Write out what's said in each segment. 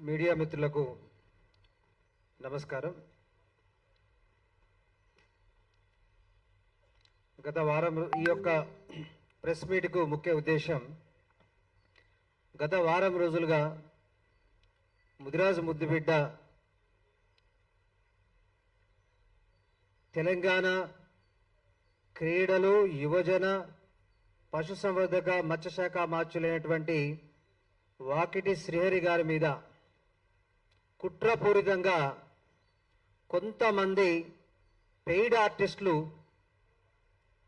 Media మిత్రులకు నమస్కారం. గత వారం ఈ యొక్క ప్రెస్ మీట్కు ముఖ్య ఉద్దేశం, గత వారం రోజులుగా ముదిరాజు ముద్దుబిడ్డ తెలంగాణ క్రీడలు, యువజన, పశుసంవర్ధక, మత్స్యశాఖ మార్చులైనటువంటి వాకిటి శ్రీహరి గారి మీద కుట్రపూరితంగా కొంతమంది పెయిడ్ ఆర్టిస్టులు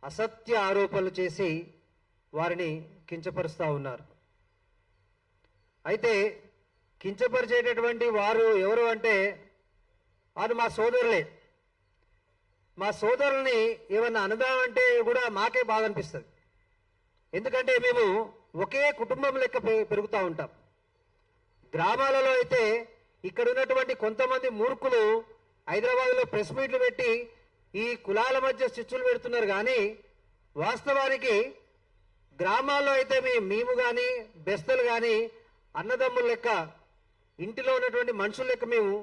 అసత్య ఆరోపణలు చేసి వారిని కించపరుస్తూ ఉన్నారు. అయితే కించపరిచేటటువంటి వారు ఎవరు అంటే వారు మా సోదరులే. మా సోదరుల్ని ఏమన్నా అనదామంటే కూడా మాకే బాధ అనిపిస్తుంది. ఎందుకంటే మేము ఒకే కుటుంబం లెక్క పెరుగుతూ ఉంటాం. గ్రామాలలో అయితే ఇక్కడ ఉన్నటువంటి కొంతమంది మూర్ఖులు హైదరాబాద్లో ప్రెస్ మీట్లు పెట్టి ఈ కులాల మధ్య చిచ్చులు పెడుతున్నారు. కానీ వాస్తవానికి గ్రామాల్లో అయితే మేము కానీ బెస్తలు కానీ అన్నదమ్ముల లెక్క, ఇంటిలో ఉన్నటువంటి మనుషుల లెక్క మేము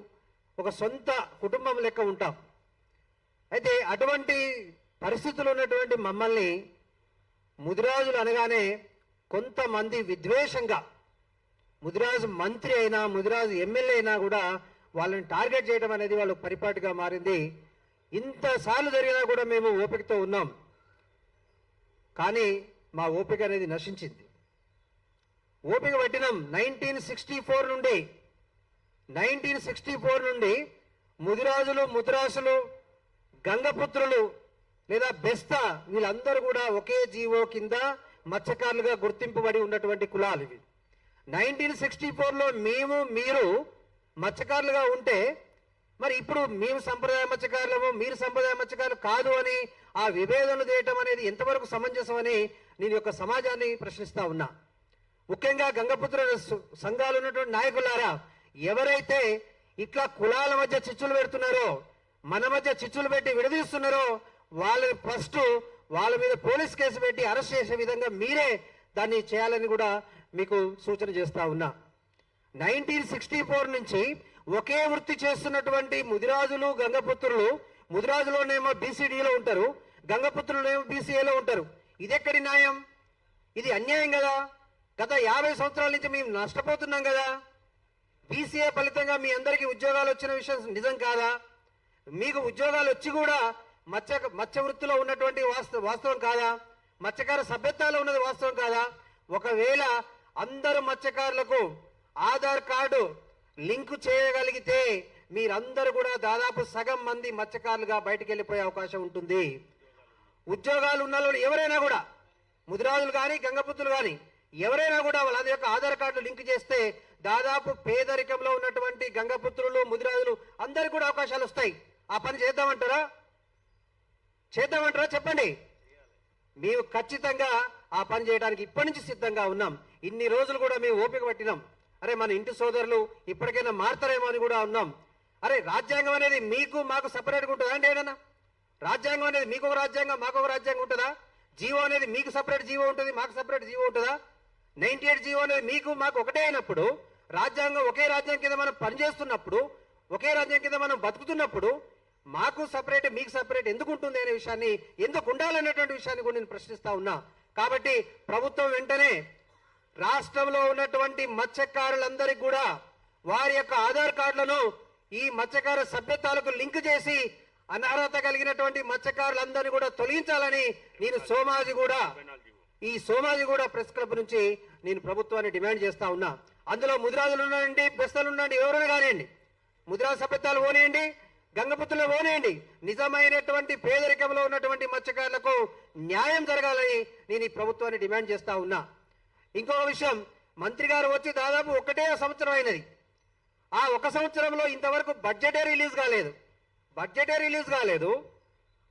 ఒక సొంత కుటుంబం లెక్క ఉంటాం. అయితే అటువంటి పరిస్థితులు ఉన్నటువంటి మమ్మల్ని ముదిరాజులు అనగానే కొంతమంది విద్వేషంగా, ముదిరాజు మంత్రి అయినా ముదిరాజు ఎమ్మెల్యే అయినా కూడా వాళ్ళని టార్గెట్ చేయడం అనేది వాళ్ళకు పరిపాటిగా మారింది. ఇంతసార్లు జరిగినా కూడా మేము ఓపికతో ఉన్నాం. కానీ మా ఓపిక అనేది నశించింది. ఓపిక పట్టినాం. 1964 నుండి ముదిరాజులు, ముదిరాసులు, గంగపుత్రులు లేదా బెస్తా వీళ్ళందరూ కూడా ఒకే జీవో కింద మత్స్యకారులుగా గుర్తింపబడి ఉన్నటువంటి కులాలు ఇవి. 1964లో మీరు మత్స్యకారులుగా ఉంటే మరి ఇప్పుడు మేము సంప్రదాయ మత్స్యకారులము, మీరు సంప్రదాయ మత్స్యకారులు కాదు అని ఆ విభేదనలు చేయటం అనేది ఎంతవరకు సమంజసం అని నేను యొక్క సమాజాన్ని ప్రశ్నిస్తా ఉన్నా. ముఖ్యంగా గంగపుత్ర సంఘాలు ఉన్నటువంటి నాయకులారా, ఎవరైతే ఇట్లా కులాల మధ్య చిచ్చులు పెడుతున్నారో, మన మధ్య చిచ్చులు పెట్టి విడదీస్తున్నారో వాళ్ళని ఫస్ట్ వాళ్ళ మీద పోలీస్ కేసు పెట్టి అరెస్ట్ చేసే విధంగా మీరే దాన్ని చేయాలని కూడా మీకు సూచన చేస్తా ఉన్నా. 1964 నుంచి ఒకే వృత్తి చేస్తున్నటువంటి ముదిరాజులు, గంగపుత్రులు, ముదిరాజులోనేమో బీసీడీలో ఉంటారు, గంగపుత్రులేమో బీసీఏలో ఉంటారు. ఇదెక్కడి న్యాయం? ఇది అన్యాయం కదా. గత 50 సంవత్సరాల నుంచి మేము నష్టపోతున్నాం కదా. బీసీఏ ఫలితంగా మీ అందరికీ ఉద్యోగాలు వచ్చిన విషయం నిజం కాదా? మీకు ఉద్యోగాలు వచ్చి కూడా మత్స్య వృత్తిలో ఉన్నటువంటి వాస్తవం కాదా? మత్స్యకార సభ్యత్వాలు ఉన్నది వాస్తవం కాదా? ఒకవేళ అందరు మత్స్యకారులకు ఆధార్ కార్డు లింకు చేయగలిగితే మీరందరూ కూడా దాదాపు సగం మంది మత్స్యకారులుగా బయటికి వెళ్ళిపోయే అవకాశం ఉంటుంది. ఉద్యోగాలు ఉన్న వాళ్ళు ఎవరైనా కూడా, ముదిరాజులు కానీ గంగపుత్రులు కానీ ఎవరైనా కూడా వాళ్ళ యొక్క ఆధార్ కార్డు లింక్ చేస్తే దాదాపు పేదరికంలో ఉన్నటువంటి గంగపుత్రులు, ముదిరాజులు అందరికీ కూడా అవకాశాలు వస్తాయి. ఆ పని చేద్దామంటారా? చెప్పండి. మేము ఖచ్చితంగా ఆ పని చేయడానికి ఇప్పటి నుంచి సిద్ధంగా ఉన్నాం. ఇన్ని రోజులు కూడా మేము ఓపిక పట్టినాం. అరే మన ఇంటి సోదరులు ఇప్పటికైనా మారుతారేమో అని కూడా ఉన్నాం. అరే రాజ్యాంగం అనేది మీకు మాకు సపరేట్గా ఉంటుందా అండి? ఏదన్నా రాజ్యాంగం అనేది మీకు ఒక రాజ్యాంగం, మాకు ఒక రాజ్యాంగం ఉంటుందా? జీవో అనేది మీకు సపరేట్ జీవో ఉంటుంది, మాకు సపరేట్ జీవో ఉంటుందా? 98 జీవో అనేది మీకు మాకు ఒకటే అయినప్పుడు, రాజ్యాంగం ఒకే రాజ్యాంగం కింద మనం పనిచేస్తున్నప్పుడు, ఒకే రాజ్యాంగం కింద మనం బతుకుతున్నప్పుడు మాకు సపరేట్ మీకు సపరేట్ ఎందుకు ఉంటుంది అనే విషయాన్ని, ఎందుకు ఉండాలనేటువంటి విషయాన్ని కూడా నేను ప్రశ్నిస్తా ఉన్నా. కాబట్టి ప్రభుత్వం వెంటనే రాష్ట్రంలో ఉన్నటువంటి మత్స్యకారులందరికీ కూడా వారి యొక్క ఆధార్ కార్డులను ఈ మత్స్యకార సభ్యత్వాలకు లింక్ చేసి అనర్హత కలిగినటువంటి మత్స్యకారులందరినీ కూడా తొలగించాలని నేను సోమాజిగూడ ప్రెస్ క్లబ్ నుంచి నేను ప్రభుత్వాన్ని డిమాండ్ చేస్తా ఉన్నా. అందులో ముదిరాజులు ఉన్నాయండి, బెస్తలు ఉన్నాయండి, ఎవరైనా కానివ్వండి, ముదిరాజు సభ్యత్వాలు ఓనేయండి, గంగపుత్రులు ఓనేయండి, నిజమైనటువంటి పేదరికంలో ఉన్నటువంటి మత్స్యకారులకు న్యాయం జరగాలని నేను ఈ ప్రభుత్వాన్ని డిమాండ్ చేస్తా ఉన్నా. ఇంకొక విషయం, మంత్రి గారు వచ్చి దాదాపు 1 సంవత్సరం అయినది. ఆ 1 సంవత్సరంలో ఇంతవరకు బడ్జెటే రిలీజ్ కాలేదు.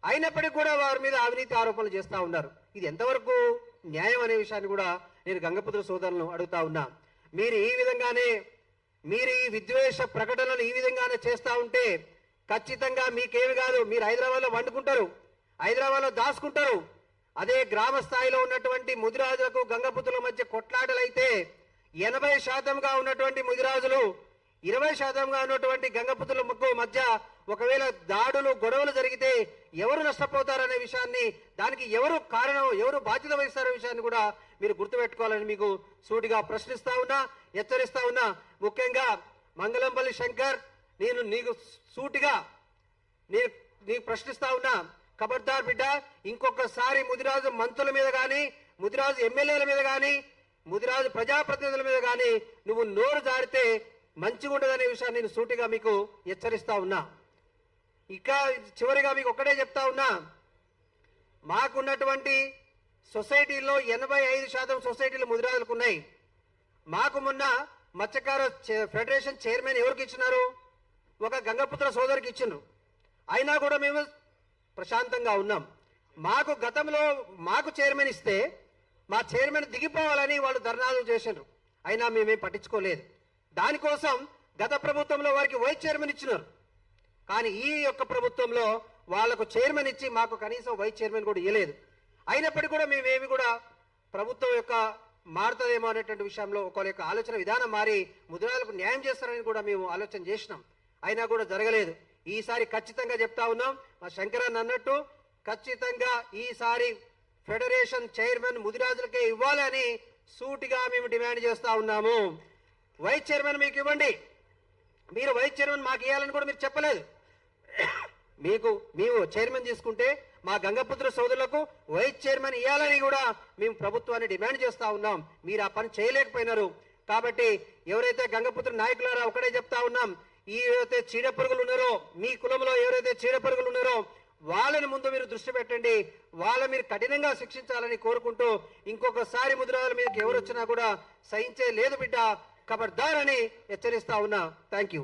అయినప్పటికీ కూడా వారి మీద అవినీతి ఆరోపణలు చేస్తూ ఉన్నారు. ఇది ఎంతవరకు న్యాయం అనే విషయాన్ని కూడా నేను గంగపుత్ర సోదరులను అడుగుతా ఉన్నా. మీరు ఈ విద్వేష ప్రకటనలు ఈ విధంగానే చేస్తూ ఉంటే ఖచ్చితంగా మీకేమి కాదు, మీరు హైదరాబాద్లో వండుకుంటారు, హైదరాబాద్లో దాచుకుంటారు. అదే గ్రామ స్థాయిలో ఉన్నటువంటి ముదిరాజులకు గంగపుత్రుల మధ్య కొట్లాటలైతే 80% ఉన్నటువంటి ముదిరాజులు 20% ఉన్నటువంటి గంగపుత్రులకు మధ్య ఒకవేళ దాడులు గొడవలు జరిగితే ఎవరు నష్టపోతారనే విషయాన్ని, దానికి ఎవరు కారణం, ఎవరు బాధ్యత వహిస్తారనే విషయాన్ని కూడా మీరు గుర్తుపెట్టుకోవాలని మీకు సూటిగా ప్రశ్నిస్తా ఉన్నా, హెచ్చరిస్తా ఉన్నా. ముఖ్యంగా మంగళంపల్లి శంకర్, నేను నీకు సూటిగా నీకు ప్రశ్నిస్తా ఉన్నా, ఖబర్దార్ బిడ్డ, ఇంకొకసారి ముదిరాజు మంత్రుల మీద కానీ, ముదిరాజు ఎమ్మెల్యేల మీద కానీ, ముదిరాజు ప్రజాప్రతినిధుల మీద కానీ నువ్వు నోరు జారితే మంచిగా ఉండదనే విషయాన్ని నేను సూటిగా మీకు హెచ్చరిస్తా ఉన్నా. ఇక చివరిగా మీకు ఒక్కటే చెప్తా ఉన్నా, మాకున్నటువంటి సొసైటీల్లో 85% సొసైటీలు ముదిరాజులకు ఉన్నాయి. మాకు మొన్న మత్స్యకార ఫెడరేషన్ చైర్మన్ ఎవరికి ఇచ్చినారు? ఒక గంగపుత్ర సోదరికి ఇచ్చిండ్రు. అయినా కూడా మేము ప్రశాంతంగా ఉన్నాం. మాకు గతంలో మాకు చైర్మన్ ఇస్తే మా చైర్మన్ దిగిపోవాలని వాళ్ళు ధర్నాలు చేసిండ్రు. అయినా మేమేం పట్టించుకోలేదు. దానికోసం గత ప్రభుత్వంలో వారికి వైస్ చైర్మన్ ఇచ్చినారు. కానీ ఈ యొక్క ప్రభుత్వంలో వాళ్లకు చైర్మన్ ఇచ్చి మాకు కనీసం వైస్ చైర్మన్ కూడా ఇవ్వలేదు. అయినప్పటికీ కూడా మేమేమి కూడా ప్రభుత్వం యొక్క మారుతుందేమో అనేటువంటి విషయంలో ఒకరి యొక్క ఆలోచన విధానం మారి ముదిరాజులకు న్యాయం చేస్తారని కూడా మేము ఆలోచన చేసినాం. అయినా కూడా జరగలేదు. ఈసారి ఖచ్చితంగా చెప్తా ఉన్నాం, మా శంకరన్ అన్నట్టు ఖచ్చితంగా ఈసారి ఫెడరేషన్ చైర్మన్ ముదిరాజులకే ఇవ్వాలని సూటిగా మేము డిమాండ్ చేస్తా ఉన్నాము. వైస్ చైర్మన్ మీకు ఇవ్వండి, మీరు వైస్ చైర్మన్ మాకు ఇవ్వాలని కూడా మీరు చెప్పలేదు. మేము చైర్మన్ తీసుకుంటే మా గంగపుత్ర సోదరులకు వైస్ చైర్మన్ ఇవ్వాలని కూడా మేము ప్రభుత్వాన్ని డిమాండ్ చేస్తా ఉన్నాం. మీరు ఆ పని చేయలేకపోయినారు. కాబట్టి ఎవరైతే గంగపుత్ర నాయకులారా ఒకటే చెప్తా ఉన్నాం, ఈ ఎవరైతే చీడపురుగులు ఉన్నారో, మీ కులంలో ఎవరైతే చీడపురుగులు ఉన్నారో వాళ్ళని ముందు మీరు దృష్టి పెట్టండి, వాళ్ళ మీరు కఠినంగా శిక్షించాలని కోరుకుంటూ, ఇంకొకసారి ముదిరాజుల మీదకి ఎవరు వచ్చినా కూడా సహించే లేదు బిడ్డ, ఖబర్దార్ అని హెచ్చరిస్తా ఉన్నా. Thank you.